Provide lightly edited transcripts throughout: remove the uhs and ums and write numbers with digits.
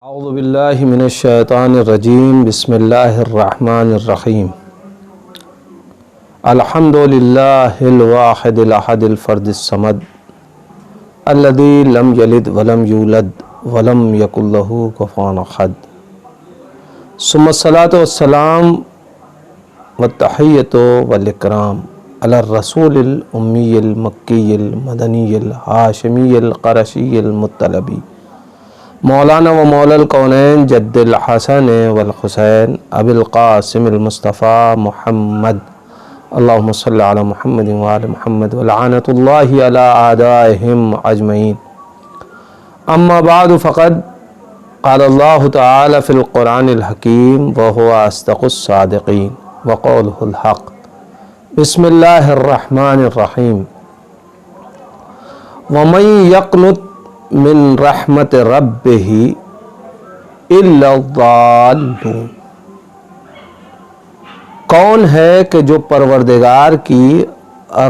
اعوذ باللہ من الشیطان الرجیم بسم اللہ الرحمن الرحیم الحمد للہ الواحد الاحد الفرد الصمد الذی لم یلد ولم یولد ولم یکن لہ کفوا احد ثم الصلاۃ والسلام والتحیۃ والاکرام علی الرسول الامی المکی المدنی الہاشمی القرشی المطلبی مولانا و مولا الکونین جد الحسن والحسین ابی القاسم المصطفیٰ محمد اللہم صلی علی محمد وآل محمد ولعنت اللہ علی اعدائہم اجمعین اما بعد فقد قال اللہ تعالی فی القرآن الحکیم وہو اصدق الصادقین وقولہ الحق بسم اللہ الرحمن الرحیم ومن یقنط من رحمت ربہ الا الضالون، کون ہے کہ جو پروردگار کی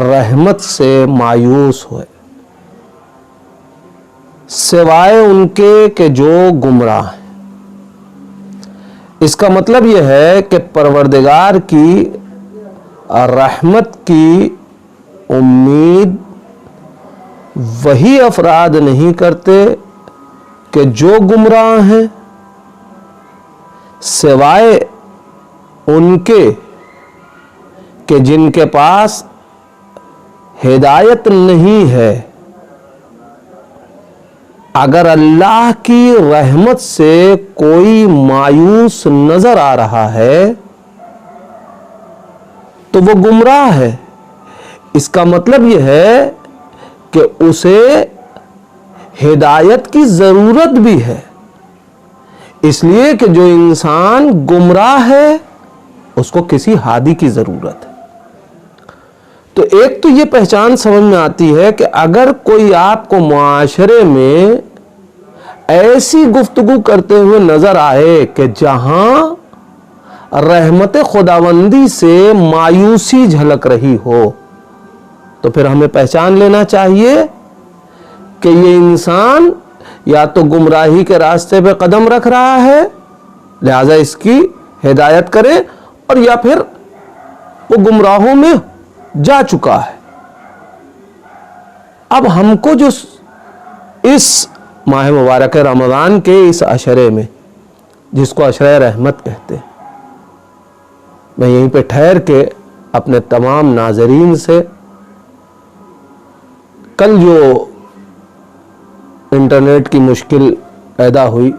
رحمت سے مایوس ہوئے سوائے ان کے کہ جو گمراہ ہیں۔ اس کا مطلب یہ ہے کہ پروردگار کی رحمت کی امید وہی افراد نہیں کرتے کہ جو گمراہ ہیں، سوائے ان کے کہ جن کے پاس ہدایت نہیں ہے۔ اگر اللہ کی رحمت سے کوئی مایوس نظر آ رہا ہے تو وہ گمراہ ہے۔ اس کا مطلب یہ ہے کہ اسے ہدایت کی ضرورت بھی ہے، اس لیے کہ جو انسان گمراہ ہے اس کو کسی ہادی کی ضرورت ہے۔ تو ایک تو یہ پہچان سمجھ میں آتی ہے کہ اگر کوئی آپ کو معاشرے میں ایسی گفتگو کرتے ہوئے نظر آئے کہ جہاں رحمت خداوندی سے مایوسی جھلک رہی ہو تو پھر ہمیں پہچان لینا چاہیے کہ یہ انسان یا تو گمراہی کے راستے پہ قدم رکھ رہا ہے، لہذا اس کی ہدایت کریں، اور یا پھر وہ گمراہوں میں جا چکا ہے۔ اب ہم کو جو اس ماہ مبارک رمضان کے اس عشرے میں، جس کو عشرہ رحمت کہتے ہیں، میں یہیں پہ ٹھہر کے اپنے تمام ناظرین سے کل جو انٹرنیٹ کی مشکل پیدا ہوئی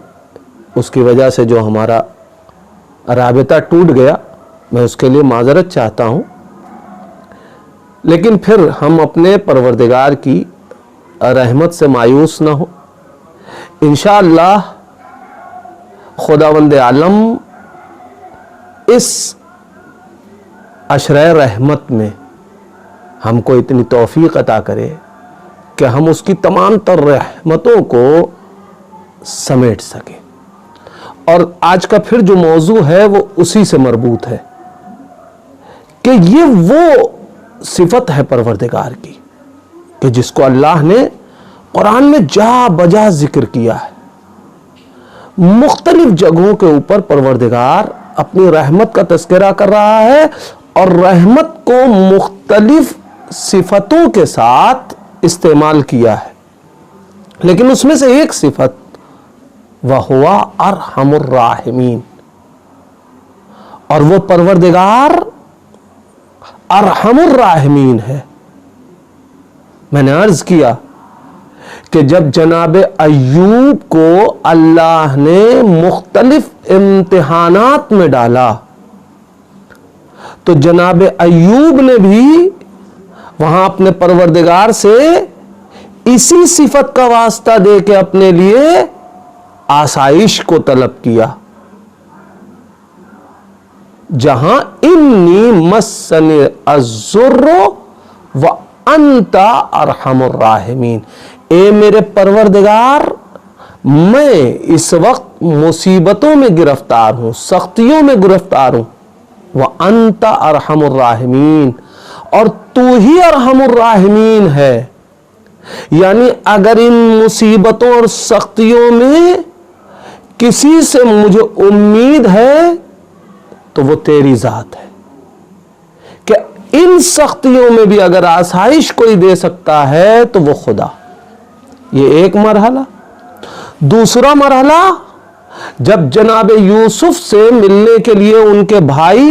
اس کی وجہ سے جو ہمارا رابطہ ٹوٹ گیا، میں اس کے لیے معذرت چاہتا ہوں، لیکن پھر ہم اپنے پروردگار کی رحمت سے مایوس نہ ہو۔ انشاءاللہ خداوند عالم اس عشرہ رحمت میں ہم کو اتنی توفیق عطا کرے کہ ہم اس کی تمام تر رحمتوں کو سمیٹ سکیں۔ اور آج کا پھر جو موضوع ہے وہ اسی سے مربوط ہے کہ یہ وہ صفت ہے پروردگار کی کہ جس کو اللہ نے قرآن میں جا بجا ذکر کیا ہے۔ مختلف جگہوں کے اوپر پروردگار اپنی رحمت کا تذکرہ کر رہا ہے، اور رحمت کو مختلف صفتوں کے ساتھ استعمال کیا ہے، لیکن اس میں سے ایک صفت وَهُوَ أَرْحَمُ الرَّاحِمِينَ، اور وہ پروردگار ارحم الراحمین ہے۔ میں نے عرض کیا کہ جب جناب ایوب کو اللہ نے مختلف امتحانات میں ڈالا تو جناب ایوب نے بھی وہاں اپنے پروردگار سے اسی صفت کا واسطہ دے کے اپنے لیے آسائش کو طلب کیا، جہاں انی مسنی الضر وانت ارحم الراحمین، اے میرے پروردگار میں اس وقت مصیبتوں میں گرفتار ہوں، سختیوں میں گرفتار ہوں، وانت ارحم الراحمین، اور تو ہی ارحم الراحمین ہے۔ یعنی اگر ان مصیبتوں اور سختیوں میں کسی سے مجھے امید ہے تو وہ تیری ذات ہے کہ ان سختیوں میں بھی اگر آسائش کوئی دے سکتا ہے تو وہ خدا. یہ ایک مرحلہ. دوسرا مرحلہ، جب جناب یوسف سے ملنے کے لیے ان کے بھائی،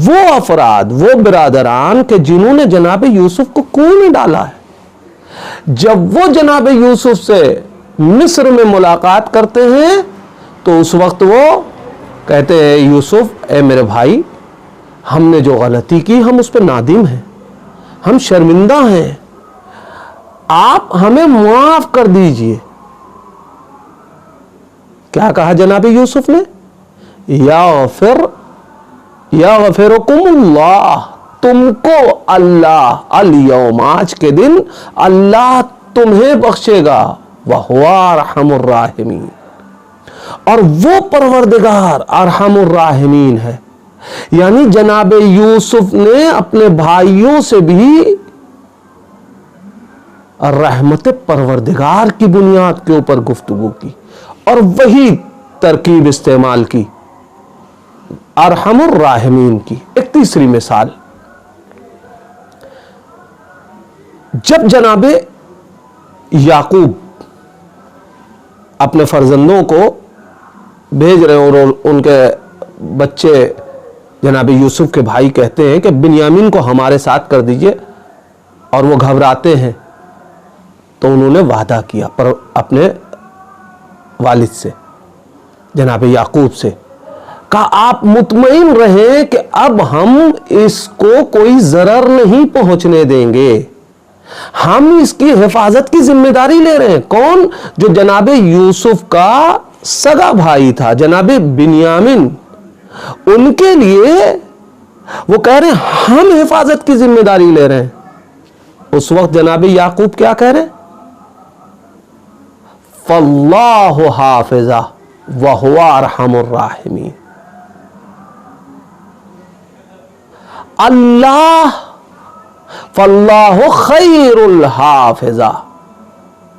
وہ افراد، وہ برادران کہ جنہوں نے جناب یوسف کو کنویں میں ڈالا ہے، جب وہ جناب یوسف سے مصر میں ملاقات کرتے ہیں تو اس وقت وہ کہتے ہیں یوسف اے میرے بھائی، ہم نے جو غلطی کی ہم اس پہ نادم ہیں، ہم شرمندہ ہیں، آپ ہمیں معاف کر دیجئے. کیا کہا جناب یوسف نے؟ یغفرکم اللہ، تم کو اللہ، الیوم، آج کے دن اللہ تمہیں بخشے گا، وہو ارحم الراحمین، اور وہ پروردگار ارحم الراحمین ہے. یعنی جناب یوسف نے اپنے بھائیوں سے بھی رحمت پروردگار کی بنیاد کے اوپر گفتگو کی اور وہی ترکیب استعمال کی ارحم الراحمین کی. ایک تیسری مثال، جب جناب یعقوب اپنے فرزندوں کو بھیج رہے ہیں اور ان کے بچے جناب یوسف کے بھائی کہتے ہیں کہ بنیامین کو ہمارے ساتھ کر دیجئے، اور وہ گھبراتے ہیں، تو انہوں نے وعدہ کیا پر اپنے والد سے، جناب یعقوب سے، کہا آپ مطمئن رہیں کہ اب ہم اس کو کوئی ضرر نہیں پہنچنے دیں گے، ہم اس کی حفاظت کی ذمہ داری لے رہے ہیں. کون؟ جو جناب یوسف کا سگا بھائی تھا، جناب بنیامین، ان کے لیے وہ کہہ رہے ہیں ہم حفاظت کی ذمہ داری لے رہے ہیں. اس وقت جناب یعقوب کیا کہہ رہے ہیں؟ فاللہ حافظہ وہو ارحم الراحمین. اللہ، فاللہ خیر الحافظہ،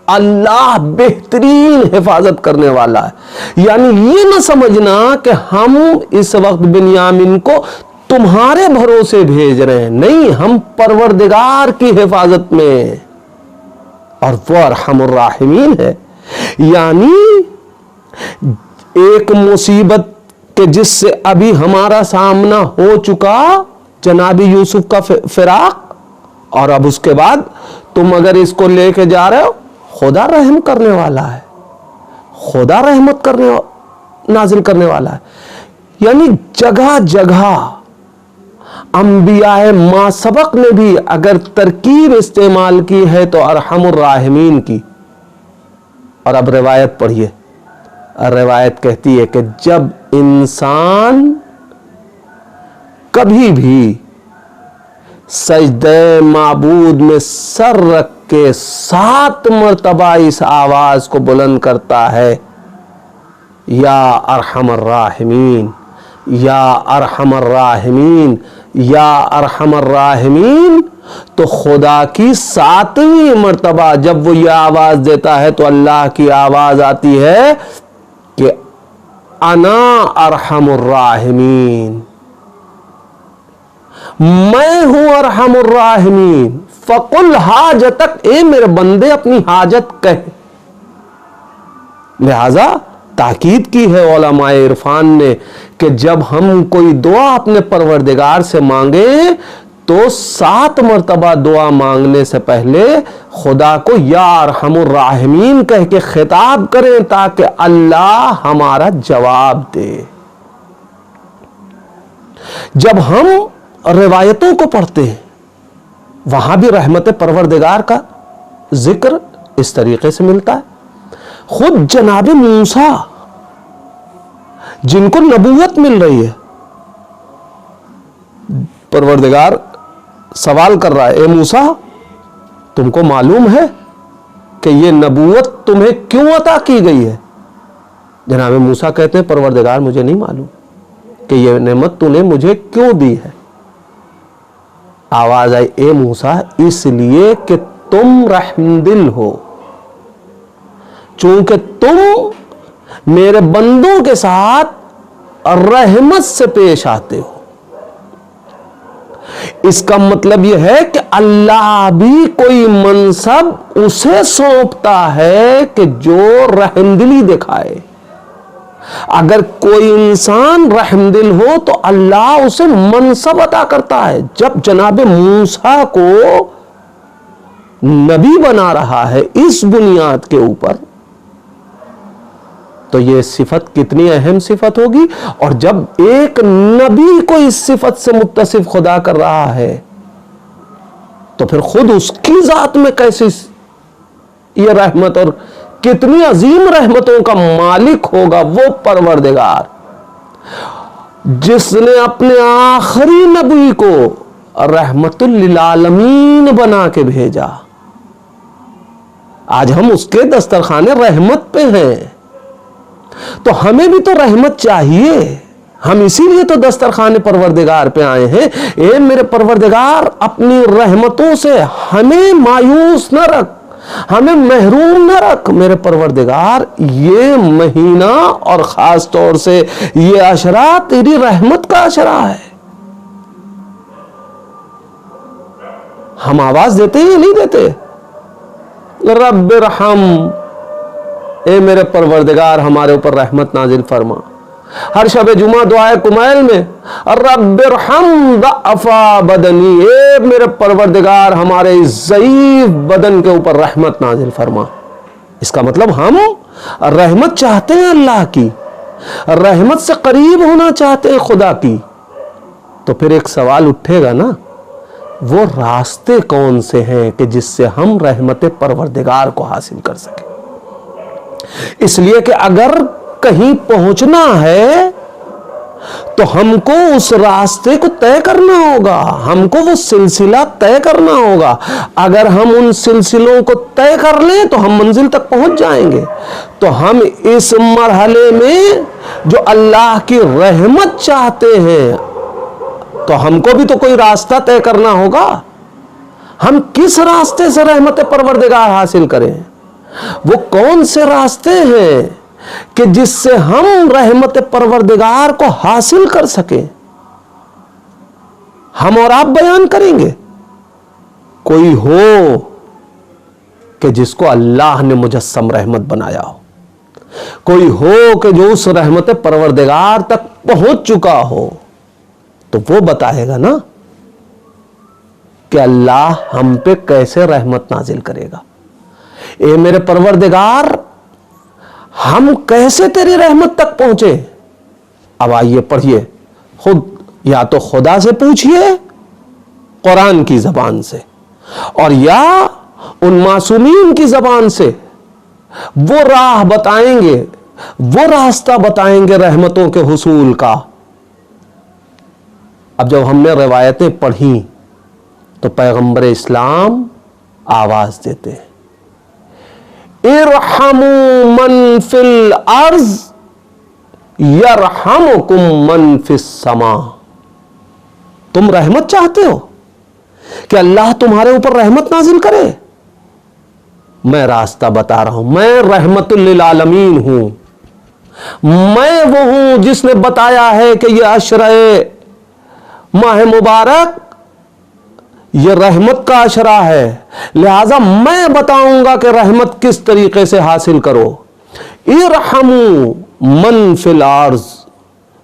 اللہ بہترین حفاظت کرنے والا ہے. یعنی یہ نہ سمجھنا کہ ہم اس وقت بنیامین کو تمہارے بھروسے بھیج رہے ہیں، نہیں، ہم پروردگار کی حفاظت میں، اور وہ ارحم الراحمین ہے. یعنی ایک مصیبت کہ جس سے ابھی ہمارا سامنا ہو چکا، جناب یوسف کا فراق، اور اب اس کے بعد تم اگر اس کو لے کے جا رہے ہو، خدا رحم کرنے والا ہے، خدا رحمت نازل کرنے والا ہے. یعنی جگہ جگہ انبیاء ما سبق نے بھی اگر ترکیب استعمال کی ہے تو ارحم الراحمین کی. اور اب روایت پڑھیے، روایت کہتی ہے کہ جب انسان کبھی بھی سجدہ معبود میں سر رکھ کے 7 مرتبہ اس آواز کو بلند کرتا ہے، یا ارحم الراحمین، یا ارحم الراحمین، یا ارحم الراحمین، تو خدا کی 7ویں مرتبہ جب وہ یہ آواز دیتا ہے تو اللہ کی آواز آتی ہے کہ انا ارحم الراحمین، میں ہوں ارحم الراحمین، فقل حاجتک، اے میرے بندے اپنی حاجت کہہ. لہذا تاکید کی ہے علماء عرفان نے کہ جب ہم کوئی دعا اپنے پروردگار سے مانگیں تو 7 مرتبہ دعا مانگنے سے پہلے خدا کو یا ارحم الراحمین کہہ کے خطاب کریں تاکہ اللہ ہمارا جواب دے. جب ہم روایتوں کو پڑھتے ہیں وہاں بھی رحمت پروردگار کا ذکر اس طریقے سے ملتا ہے. خود جناب موسیٰ جن کو نبوت مل رہی ہے، پروردگار سوال کر رہا ہے، اے موسیٰ تم کو معلوم ہے کہ یہ نبوت تمہیں کیوں عطا کی گئی ہے؟ جناب موسیٰ کہتے ہیں پروردگار مجھے نہیں معلوم کہ یہ نعمت تو نے مجھے کیوں دی ہے. آواز آئی، اے موسیٰ اس لیے کہ تم رحم دل ہو، چونکہ تم میرے بندوں کے ساتھ رحمت سے پیش آتے ہو۔ اس کا مطلب یہ ہے کہ اللہ بھی کوئی منصب اسے سونپتا ہے کہ جو رحم دلی دکھائے۔ اگر کوئی انسان رحم دل ہو تو اللہ اسے منصب عطا کرتا ہے۔ جب جناب موسیٰ کو نبی بنا رہا ہے اس بنیاد کے اوپر، تو یہ صفت کتنی اہم صفت ہوگی۔ اور جب ایک نبی کو اس صفت سے متصف خدا کر رہا ہے تو پھر خود اس کی ذات میں کیسی یہ رحمت اور کتنی عظیم رحمتوں کا مالک ہوگا وہ پروردگار، جس نے اپنے آخری نبی کو رحمت للعالمین بنا کے بھیجا۔ آج ہم اس کے دسترخوان رحمت پہ ہیں، تو ہمیں بھی تو رحمت چاہیے۔ ہم اسی لیے تو دسترخوان پروردگار پہ آئے ہیں۔ اے میرے پروردگار، اپنی رحمتوں سے ہمیں مایوس نہ رکھ، ہمیں محروم نہ رکھ میرے پروردگار۔ یہ مہینہ اور خاص طور سے یہ عشرہ تیری رحمت کا عشرہ ہے۔ ہم آواز دیتے ہیں یا نہیں دیتے؟ رب ارحم، اے میرے پروردگار ہمارے اوپر رحمت نازل فرما۔ ہر شب جمعہ دعائے کمیل میں رب ارحم ضعفا بدنی، اے میرے پروردگار ہمارے ضعیف بدن کے اوپر رحمت نازل فرما۔ اس کا مطلب ہم رحمت چاہتے ہیں، اللہ کی رحمت سے قریب ہونا چاہتے ہیں خدا کی۔ تو پھر ایک سوال اٹھے گا نا، وہ راستے کون سے ہیں کہ جس سے ہم رحمت پروردگار کو حاصل کر سکیں؟ اس لیے کہ اگر کہیں پہنچنا ہے تو ہم کو اس راستے کو طے کرنا ہوگا، ہم کو وہ سلسلہ طے کرنا ہوگا۔ اگر ہم ان سلسلوں کو طے کر لیں تو ہم منزل تک پہنچ جائیں گے۔ تو ہم اس مرحلے میں جو اللہ کی رحمت چاہتے ہیں تو ہم کو بھی تو کوئی راستہ طے کرنا ہوگا۔ ہم کس راستے سے رحمت پروردگار حاصل کریں؟ وہ کون سے راستے ہیں کہ جس سے ہم رحمت پروردگار کو حاصل کر سکیں؟ ہم اور آپ بیان کریں گے۔ کوئی ہو کہ جس کو اللہ نے مجسم رحمت بنایا ہو، کوئی ہو کہ جو اس رحمت پروردگار تک پہنچ چکا ہو، تو وہ بتائے گا نا کہ اللہ ہم پہ کیسے رحمت نازل کرے گا۔ اے میرے پروردگار، ہم کیسے تیری رحمت تک پہنچے؟ اب آئیے پڑھیے، خود یا تو خدا سے پوچھئے قرآن کی زبان سے، اور یا ان معصومین کی زبان سے وہ راہ بتائیں گے، وہ راستہ بتائیں گے رحمتوں کے حصول کا۔ اب جب ہم نے روایتیں پڑھیں تو پیغمبر اسلام آواز دیتے ہیں، ارحموا من فی الارض یرحمکم من فی السماء۔ تم رحمت چاہتے ہو کہ اللہ تمہارے اوپر رحمت نازل کرے؟ میں راستہ بتا رہا ہوں، میں رحمت للعالمین ہوں۔ میں وہ ہوں جس نے بتایا ہے کہ یہ عشرہ ماہ مبارک یہ رحمت کا عشرہ ہے، لہذا میں بتاؤں گا کہ رحمت کس طریقے سے حاصل کرو۔ ارحموا من فی الارض،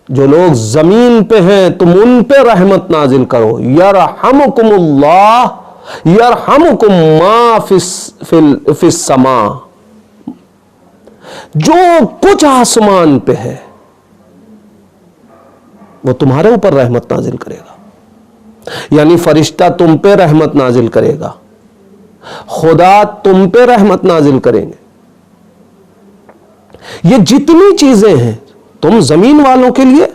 جو لوگ زمین پہ ہیں تم ان پہ رحمت نازل کرو۔ یرحمکم اللہ یرحمکم ما فی السماء، جو کچھ آسمان پہ ہے وہ تمہارے اوپر رحمت نازل کرے گا۔ یعنی فرشتہ تم پہ رحمت نازل کرے گا، خدا تم پہ رحمت نازل کریں گے۔ یہ جتنی چیزیں ہیں تم زمین والوں کے لیے،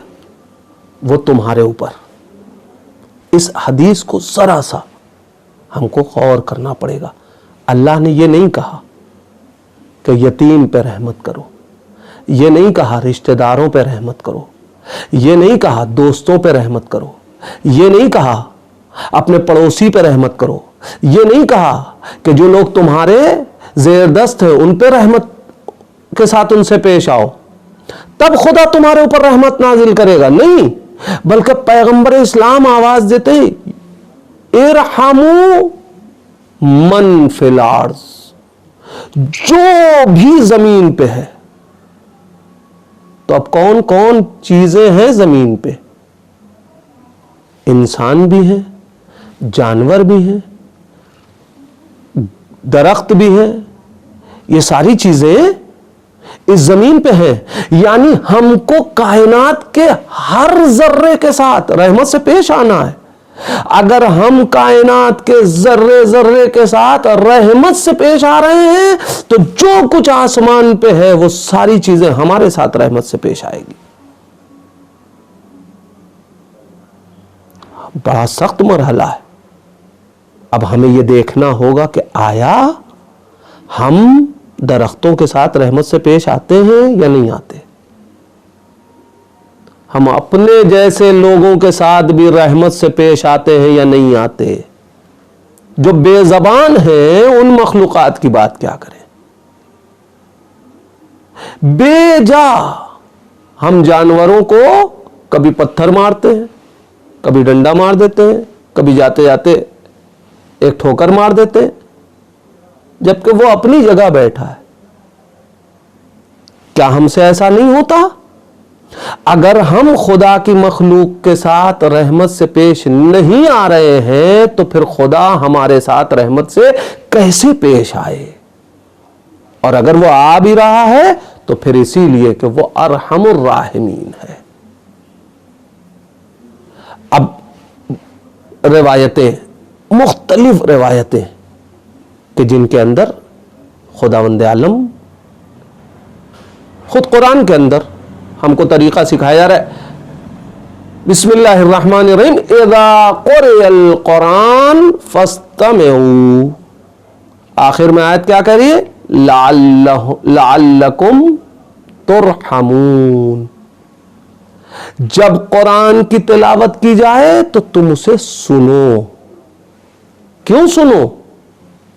وہ تمہارے اوپر۔ اس حدیث کو ذرا سا ہم کو غور کرنا پڑے گا۔ اللہ نے یہ نہیں کہا کہ یتیم پہ رحمت کرو، یہ نہیں کہا رشتہ داروں پہ رحمت کرو، یہ نہیں کہا دوستوں پہ رحمت کرو، یہ نہیں کہا اپنے پڑوسی پہ رحمت کرو، یہ نہیں کہا کہ جو لوگ تمہارے زیر دست ہیں ان پہ رحمت کے ساتھ ان سے پیش آؤ۔ تب خدا تمہارے اوپر رحمت نازل کرے گا، نہیں، بلکہ پیغمبر اسلام آواز دیتے ہیں ارحموا من فی الارض، جو بھی زمین پہ ہے۔ تو اب کون کون چیزیں ہیں زمین پہ؟ انسان بھی ہیں، جانور بھی ہیں، درخت بھی ہیں، یہ ساری چیزیں اس زمین پہ ہیں، یعنی ہم کو کائنات کے ہر ذرے کے ساتھ رحمت سے پیش آنا ہے۔ اگر ہم کائنات کے ذرے ذرے کے ساتھ رحمت سے پیش آ رہے ہیں تو جو کچھ آسمان پہ ہے وہ ساری چیزیں ہمارے ساتھ رحمت سے پیش آئے گی۔ بڑا سخت مرحلہ ہے۔ اب ہمیں یہ دیکھنا ہوگا کہ آیا ہم درختوں کے ساتھ رحمت سے پیش آتے ہیں یا نہیں آتے؟ ہم اپنے جیسے لوگوں کے ساتھ بھی رحمت سے پیش آتے ہیں یا نہیں آتے؟ جو بے زبان ہیں ان مخلوقات کی بات کیا کریں؟ بے جا ہم جانوروں کو کبھی پتھر مارتے ہیں، کبھی ڈنڈا مار دیتے ہیں، کبھی جاتے جاتے ایک ٹھوکر مار دیتے ہیں، جبکہ وہ اپنی جگہ بیٹھا ہے۔ کیا ہم سے ایسا نہیں ہوتا؟ اگر ہم خدا کی مخلوق کے ساتھ رحمت سے پیش نہیں آ رہے ہیں تو پھر خدا ہمارے ساتھ رحمت سے کیسے پیش آئے؟ اور اگر وہ آ بھی رہا ہے تو پھر اسی لیے کہ وہ ارحم الراحمین ہے۔ اب روایتیں، مختلف روایتیں کہ جن کے اندر خداوند عالم خود قرآن کے اندر ہم کو طریقہ سکھایا جا رہا ہے۔ بسم اللہ الرحمن الرحیم، اذا قرئ القرآن فاستمعوا، آخر میں آیت کیا کہہ رہی ہے؟ لعلکم ترحمون، جب قرآن کی تلاوت کی جائے تو تم اسے سنو۔ کیوں سنو؟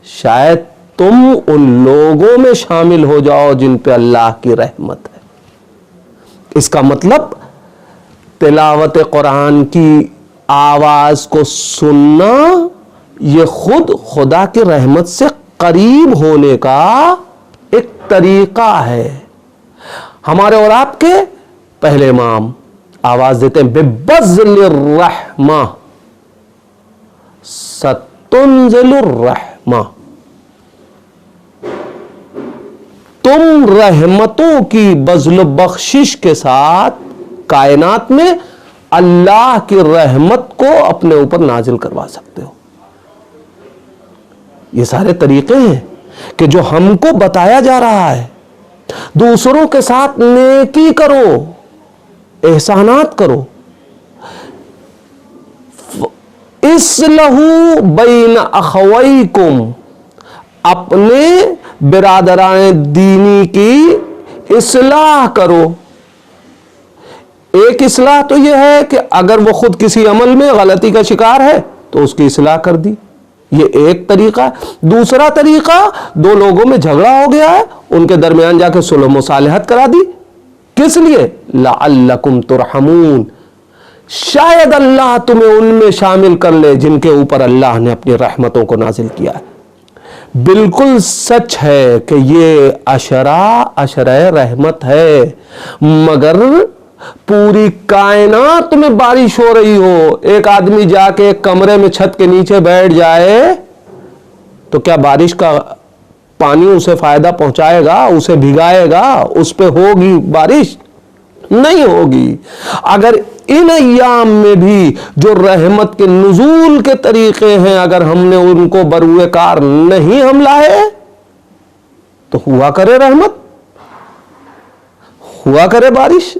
شاید تم ان لوگوں میں شامل ہو جاؤ جن پہ اللہ کی رحمت ہے۔ اس کا مطلب تلاوت قرآن کی آواز کو سننا یہ خود خدا کی رحمت سے قریب ہونے کا ایک طریقہ ہے۔ ہمارے اور آپ کے پہلے امام آواز دیتے ہیں بِبَذْلِ الرَّحْمَةِ سَتُنزِلُ الرَّحْمَةِ، تم رحمتوں کی بذل و بخشش کے ساتھ کائنات میں اللہ کی رحمت کو اپنے اوپر نازل کروا سکتے ہو۔ یہ سارے طریقے ہیں کہ جو ہم کو بتایا جا رہا ہے۔ دوسروں کے ساتھ نیکی کرو، احسانات کرو، اصلحوا بین اخویکم، اپنے برادران دینی کی اصلاح کرو۔ ایک اصلاح تو یہ ہے کہ اگر وہ خود کسی عمل میں غلطی کا شکار ہے تو اس کی اصلاح کر دی، یہ ایک طریقہ ہے۔ دوسرا طریقہ، دو لوگوں میں جھگڑا ہو گیا ہے، ان کے درمیان جا کے صلح مصالحت کرا دی۔ کس لیے؟ لعلکم ترحمون، شاید اللہ تمہیں ان میں شامل کر لے جن کے اوپر اللہ نے اپنی رحمتوں کو نازل کیا ہے۔ بالکل سچ ہے کہ یہ عشرہ رحمت ہے، مگر پوری کائنات میں بارش ہو رہی ہو، ایک آدمی جا کے ایک کمرے میں چھت کے نیچے بیٹھ جائے تو کیا بارش کا پانی اسے فائدہ پہنچائے گا؟ اسے بھگائے گا؟ اس پہ ہوگی بارش؟ نہیں ہوگی۔ اگر ان ایام میں بھی جو رحمت کے نزول کے طریقے ہیں اگر ہم نے ان کو بروئے کار نہیں ہم لائے تو ہوا کرے رحمت، ہوا کرے بارش۔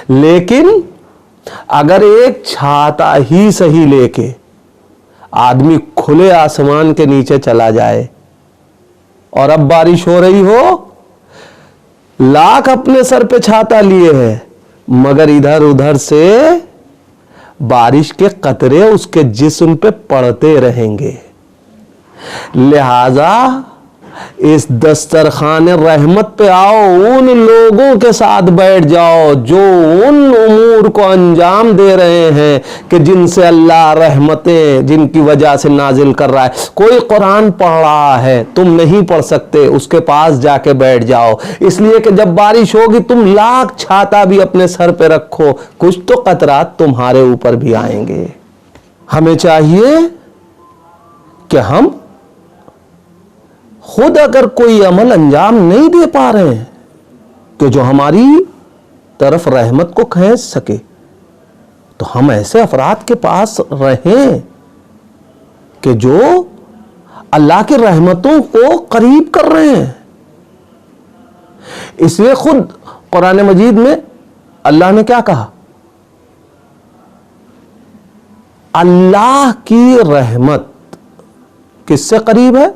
لیکن اگر ایک چھاتا ہی صحیح لے کے آدمی کھلے آسمان کے نیچے چلا جائے اور اب بارش ہو رہی ہو، لاکھ اپنے سر پہ چھاتا لیے ہے مگر ادھر ادھر سے بارش کے قطرے اس کے جسم پہ پڑتے رہیں گے۔ لہذا اس دسترخوان رحمت پہ آؤ، ان لوگوں کے ساتھ بیٹھ جاؤ جو ان امور کو انجام دے رہے ہیں کہ جن سے اللہ رحمتیں جن کی وجہ سے نازل کر رہا ہے۔ کوئی قرآن پڑھ رہا ہے، تم نہیں پڑھ سکتے، اس کے پاس جا کے بیٹھ جاؤ، اس لیے کہ جب بارش ہوگی تم لاکھ چھاتا بھی اپنے سر پہ رکھو، کچھ تو قطرات تمہارے اوپر بھی آئیں گے۔ ہمیں چاہیے کہ ہم خود اگر کوئی عمل انجام نہیں دے پا رہے ہیں کہ جو ہماری طرف رحمت کو کھینچ سکے، تو ہم ایسے افراد کے پاس رہیں کہ جو اللہ کی رحمتوں کو قریب کر رہے ہیں۔ اس لیے خود قرآن مجید میں اللہ نے کیا کہا؟ اللہ کی رحمت کس سے قریب ہے؟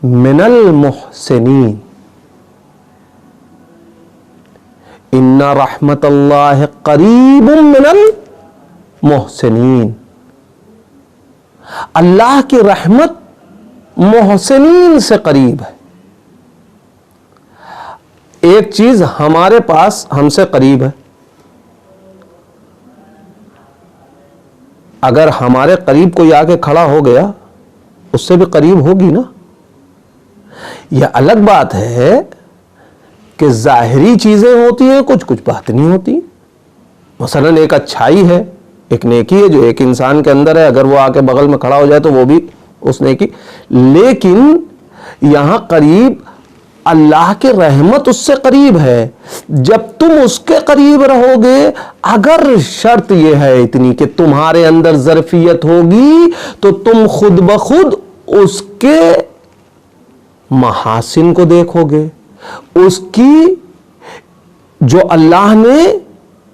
من المحسنین، ان رحمت اللہ قریب من المحسنین۔ اللہ کی رحمت محسنین سے قریب ہے۔ ایک چیز ہمارے پاس ہم سے قریب ہے، اگر ہمارے قریب کوئی آ کے کھڑا ہو گیا اس سے بھی قریب ہوگی نا۔ یہ الگ بات ہے کہ ظاہری چیزیں ہوتی ہیں، کچھ باطنی ہوتی ہیں۔ مثلا ایک اچھائی ہے، ایک نیکی ہے جو ایک انسان کے اندر ہے، اگر وہ آ کے بغل میں کھڑا ہو جائے تو وہ بھی اس نیکی، لیکن یہاں قریب اللہ کی رحمت اس سے قریب ہے۔ جب تم اس کے قریب رہو گے، اگر شرط یہ ہے اتنی کہ تمہارے اندر ظرفیت ہوگی تو تم خود بخود اس کے محاسن کو دیکھو گے، اس کی جو اللہ نے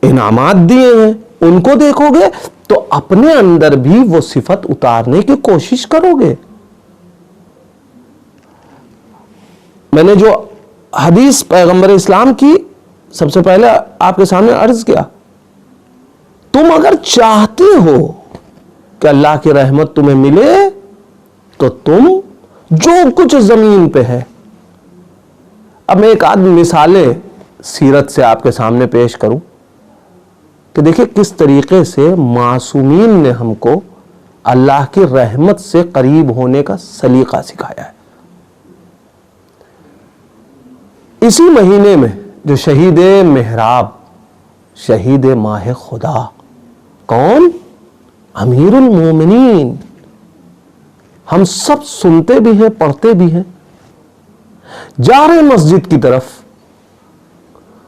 انعامات دیے ہیں ان کو دیکھو گے، تو اپنے اندر بھی وہ صفت اتارنے کی کوشش کرو گے۔ میں نے جو حدیث پیغمبر اسلام کی سب سے پہلے آپ کے سامنے عرض کیا، تم اگر چاہتے ہو کہ اللہ کی رحمت تمہیں ملے تو تم جو کچھ زمین پہ ہے، اب میں ایک آدھ مثالیں سیرت سے آپ کے سامنے پیش کروں کہ دیکھیں کس طریقے سے معصومین نے ہم کو اللہ کی رحمت سے قریب ہونے کا سلیقہ سکھایا ہے۔ اسی مہینے میں جو شہید محراب، شہید ماہ خدا، کون؟ امیر المومنین، ہم سب سنتے بھی ہیں پڑھتے بھی ہیں، جا رہے مسجد کی طرف،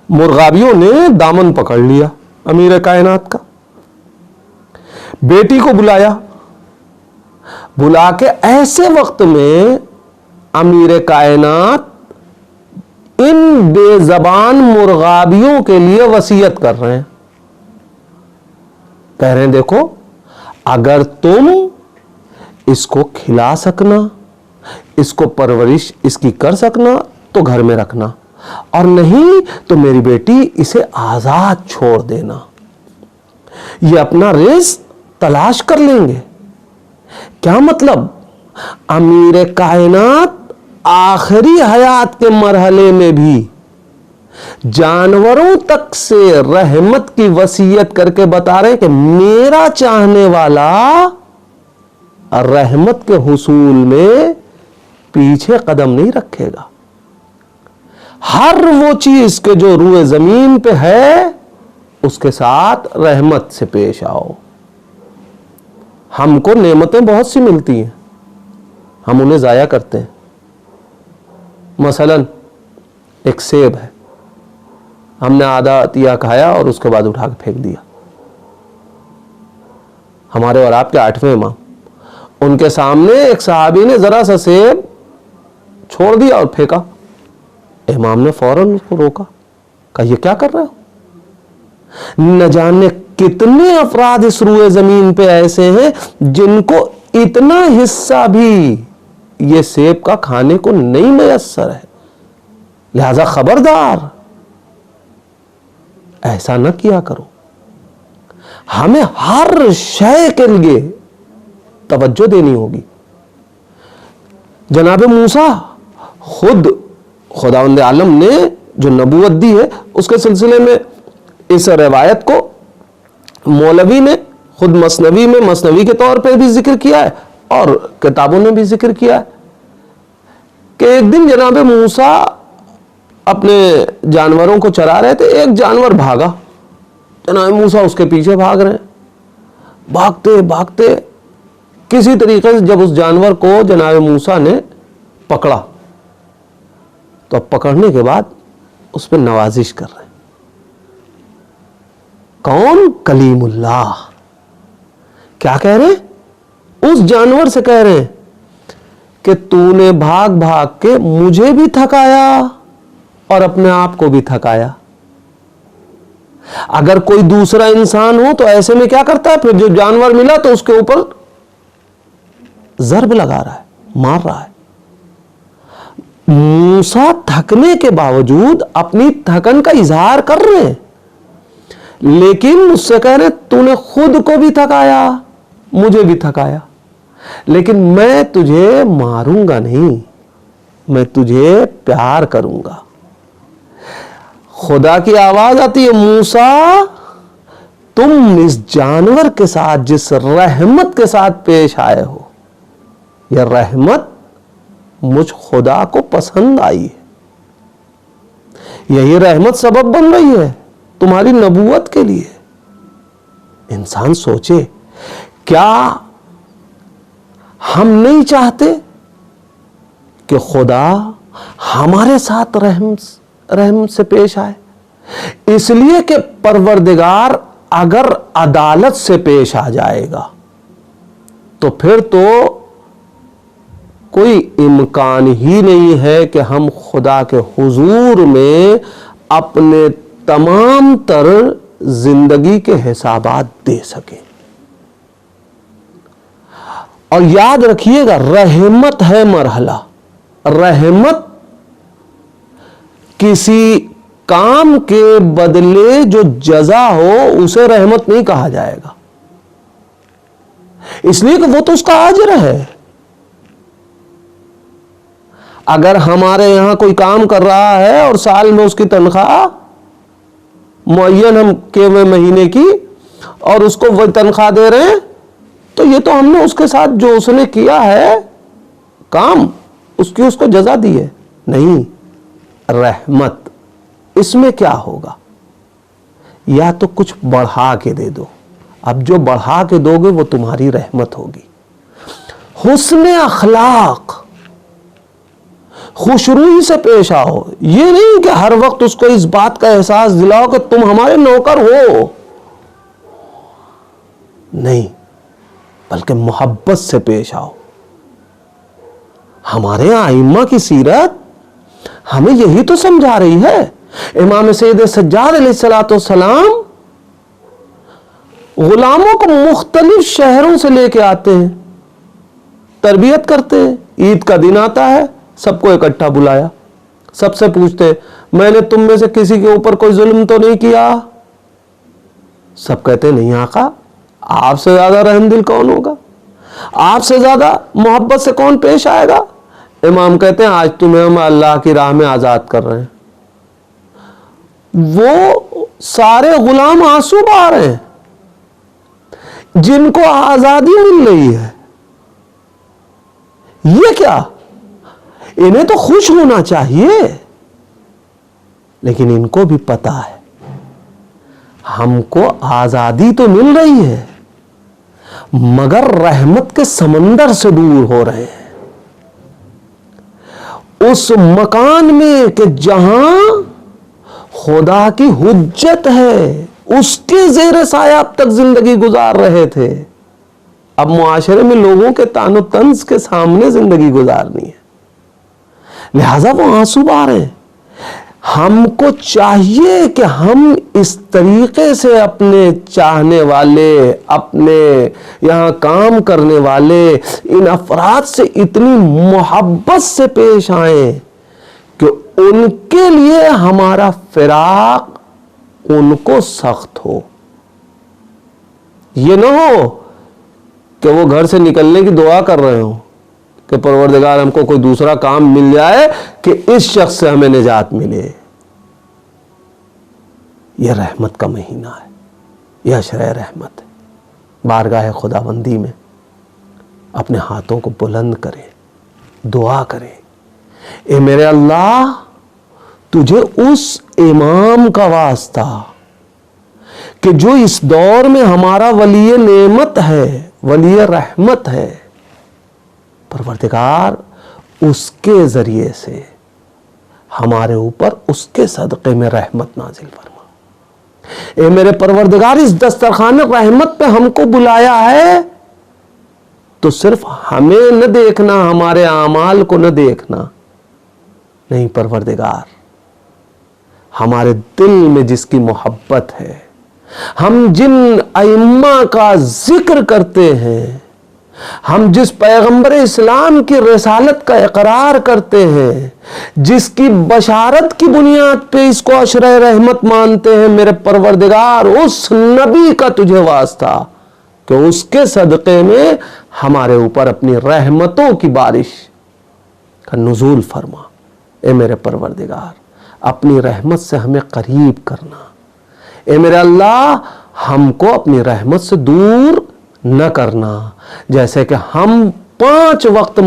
مرغابیوں نے دامن پکڑ لیا امیر کائنات کا، بیٹی کو بلایا، بلا کے ایسے وقت میں امیر کائنات ان بے زبان مرغابیوں کے لیے وصیت کر رہے ہیں، کہہ رہے ہیں دیکھو اگر تم اس کو کھلا سکنا، اس کو پرورش اس کی کر سکنا تو گھر میں رکھنا، اور نہیں تو میری بیٹی اسے آزاد چھوڑ دینا، یہ اپنا رزق تلاش کر لیں گے۔ کیا مطلب؟ امیر کائنات آخری حیات کے مرحلے میں بھی جانوروں تک سے رحمت کی وصیت کر کے بتا رہے ہیں کہ میرا چاہنے والا رحمت کے حصول میں پیچھے قدم نہیں رکھے گا، ہر وہ چیز کے جو روئے زمین پہ ہے اس کے ساتھ رحمت سے پیش آؤ۔ ہم کو نعمتیں بہت سی ملتی ہیں، ہم انہیں ضائع کرتے ہیں۔ مثلا ایک سیب ہے، ہم نے آدھا عطیہ کھایا اور اس کے بعد اٹھا کے پھینک دیا۔ ہمارے اور آپ کے 8ویں امام، ان کے سامنے ایک صحابی نے ذرا سا سیب چھوڑ دیا اور پھینکا، امام نے فوراً اس کو روکا، کہا یہ کیا کر رہے ہو؟ نہ جانے کتنے افراد اس روئے زمین پہ ایسے ہیں جن کو اتنا حصہ بھی یہ سیب کا کھانے کو نہیں میسر ہے، لہذا خبردار ایسا نہ کیا کرو۔ ہمیں ہر شے کے لیے توجہ دینی ہوگی۔ جناب موسیٰ خود خداوند عالم نے جو نبوت دی ہے اس کے سلسلے میں اس روایت کو مولوی نے خود مثنوی میں مثنوی کے طور پہ بھی ذکر کیا ہے اور کتابوں نے بھی ذکر کیا ہے کہ ایک دن جناب موسیٰ اپنے جانوروں کو چرا رہے تھے. ایک جانور بھاگا, جناب موسیٰ اس کے پیچھے بھاگ رہے ہیں, بھاگتے بھاگتے کسی طریقے سے جب اس جانور کو جناب موسیٰ نے پکڑا تو اب پکڑنے کے بعد اس پہ نوازش کر رہے ہیں. کون؟ کلیم اللہ. کیا کہہ رہے ہیں؟ اس جانور سے کہہ رہے ہیں کہ تو نے بھاگ بھاگ کے مجھے بھی تھکایا اور اپنے آپ کو بھی تھکایا. اگر کوئی دوسرا انسان ہو تو ایسے میں کیا کرتا ہے؟ پھر جو جانور ملا تو اس کے اوپر ضرب لگا رہا ہے, مار رہا ہے. موسیٰ تھکنے کے باوجود اپنی تھکن کا اظہار کر رہے ہیں, لیکن مجھ سے کہہ رہے تو نے خود کو بھی تھکایا مجھے بھی تھکایا, لیکن میں تجھے ماروں گا نہیں, میں تجھے پیار کروں گا. خدا کی آواز آتی ہے, موسیٰ تم اس جانور کے ساتھ جس رحمت کے ساتھ پیش آئے ہو, یہ رحمت مجھ خدا کو پسند آئی ہے. یہی رحمت سبب بن رہی ہے تمہاری نبوت کے لیے. انسان سوچے, کیا ہم نہیں چاہتے کہ خدا ہمارے ساتھ رحم سے پیش آئے؟ اس لیے کہ پروردگار اگر عدالت سے پیش آ جائے گا تو پھر تو کوئی امکان ہی نہیں ہے کہ ہم خدا کے حضور میں اپنے تمام تر زندگی کے حسابات دے سکیں. اور یاد رکھیے گا, رحمت ہے مرحلہ. رحمت کسی کام کے بدلے جو جزا ہو اسے رحمت نہیں کہا جائے گا, اس لیے کہ وہ تو اس کا اجر ہے. اگر ہمارے یہاں کوئی کام کر رہا ہے اور سال میں اس کی تنخواہ معین ہم کیے ہوئے مہینے کی اور اس کو وہ تنخواہ دے رہے ہیں, تو یہ تو ہم نے اس کے ساتھ جو اس نے کیا ہے کام اس کی اس کو جزا دی ہے. نہیں, رحمت اس میں کیا ہوگا؟ یا تو کچھ بڑھا کے دے دو, اب جو بڑھا کے دو گے وہ تمہاری رحمت ہوگی. حسن اخلاق, خوشروئی سے پیش آؤ. یہ نہیں کہ ہر وقت اس کو اس بات کا احساس دلاؤ کہ تم ہمارے نوکر ہو, نہیں, بلکہ محبت سے پیش آؤ. ہمارے ائمہ کی سیرت ہمیں یہی تو سمجھا رہی ہے. امام سید سجاد علیہ السلام غلاموں کو مختلف شہروں سے لے کے آتے ہیں, تربیت کرتے ہیں. عید کا دن آتا ہے, سب کو اکٹھا بلایا, سب سے پوچھتے میں نے تم میں سے کسی کے اوپر کوئی ظلم تو نہیں کیا؟ سب کہتے نہیں آقا, آپ سے زیادہ رحم دل کون ہوگا, آپ سے زیادہ محبت سے کون پیش آئے گا؟ امام کہتے ہیں آج تمہیں ہم اللہ کی راہ میں آزاد کر رہے ہیں. وہ سارے غلام آنسو بہا رہے ہیں جن کو آزادی مل رہی ہے. یہ کیا؟ انہیں تو خوش ہونا چاہیے, لیکن ان کو بھی پتا ہے ہم کو آزادی تو مل رہی ہے مگر رحمت کے سمندر سے دور ہو رہے ہیں. اس مکان میں کہ جہاں خدا کی حجت ہے اس کے زیر سایہ اب تک زندگی گزار رہے تھے, اب معاشرے میں لوگوں کے طعن و طنز کے سامنے زندگی گزارنی ہے, لہذا وہ آنسو بہا رہے ہیں. ہم کو چاہیے کہ ہم اس طریقے سے اپنے چاہنے والے, اپنے یہاں کام کرنے والے ان افراد سے اتنی محبت سے پیش آئیں کہ ان کے لیے ہمارا فراق ان کو سخت ہو. یہ نہ ہو کہ وہ گھر سے نکلنے کی دعا کر رہے ہوں کہ پروردگار ہم کو کوئی دوسرا کام مل جائے کہ اس شخص سے ہمیں نجات ملے. یہ رحمت کا مہینہ ہے، یہ عشرہ رحمت ہے. بارگاہ خداوندی میں اپنے ہاتھوں کو بلند کریں، دعا کریں، اے میرے اللہ تجھے اس امام کا واسطہ کہ جو اس دور میں ہمارا ولی نعمت ہے، ولی رحمت ہے، پروردگار اس کے ذریعے سے ہمارے اوپر اس کے صدقے میں رحمت نازل فرما. اے میرے پروردگار اس دسترخوان رحمت پہ ہم کو بلایا ہے تو صرف ہمیں نہ دیکھنا، ہمارے اعمال کو نہ دیکھنا، نہیں پروردگار، ہمارے دل میں جس کی محبت ہے، ہم جن ائمہ کا ذکر کرتے ہیں، ہم جس پیغمبر اسلام کی رسالت کا اقرار کرتے ہیں، جس کی بشارت کی بنیاد پہ اس کو عشرہ رحمت مانتے ہیں، میرے پروردگار اس نبی کا تجھے واسطہ کہ اس کے صدقے میں ہمارے اوپر اپنی رحمتوں کی بارش کا نزول فرما. اے میرے پروردگار اپنی رحمت سے ہمیں قریب کرنا. اے میرے اللہ ہم کو اپنی رحمت سے دور نہ کرنا. جیسے کہ ہم 5 وقت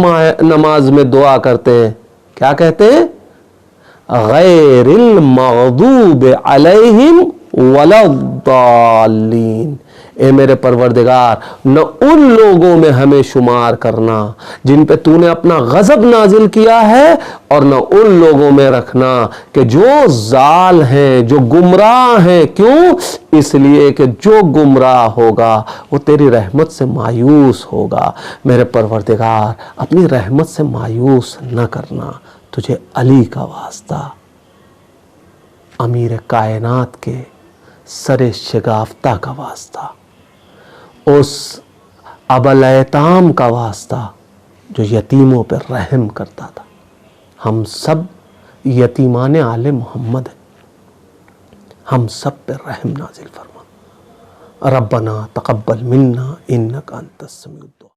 نماز میں دعا کرتے ہیں، کیا کہتے ہیں؟ غیر المغضوب علیہم ولا الضالین. اے میرے پروردگار نہ ان لوگوں میں ہمیں شمار کرنا جن پہ تو نے اپنا غضب نازل کیا ہے، اور نہ ان لوگوں میں رکھنا کہ جو ضال ہیں، جو گمراہ ہیں. کیوں؟ اس لیے کہ جو گمراہ ہوگا وہ تیری رحمت سے مایوس ہوگا. میرے پروردگار اپنی رحمت سے مایوس نہ کرنا. تجھے علی کا واسطہ، امیر کائنات کے سر شگافتہ کا واسطہ، اس ابوالایتام کا واسطہ جو یتیموں پر رحم کرتا تھا. ہم سب یتیمان آل محمد ہیں، ہم سب پر رحم نازل فرما. ربنا تقبل منا انک انت السمیع الدعاء.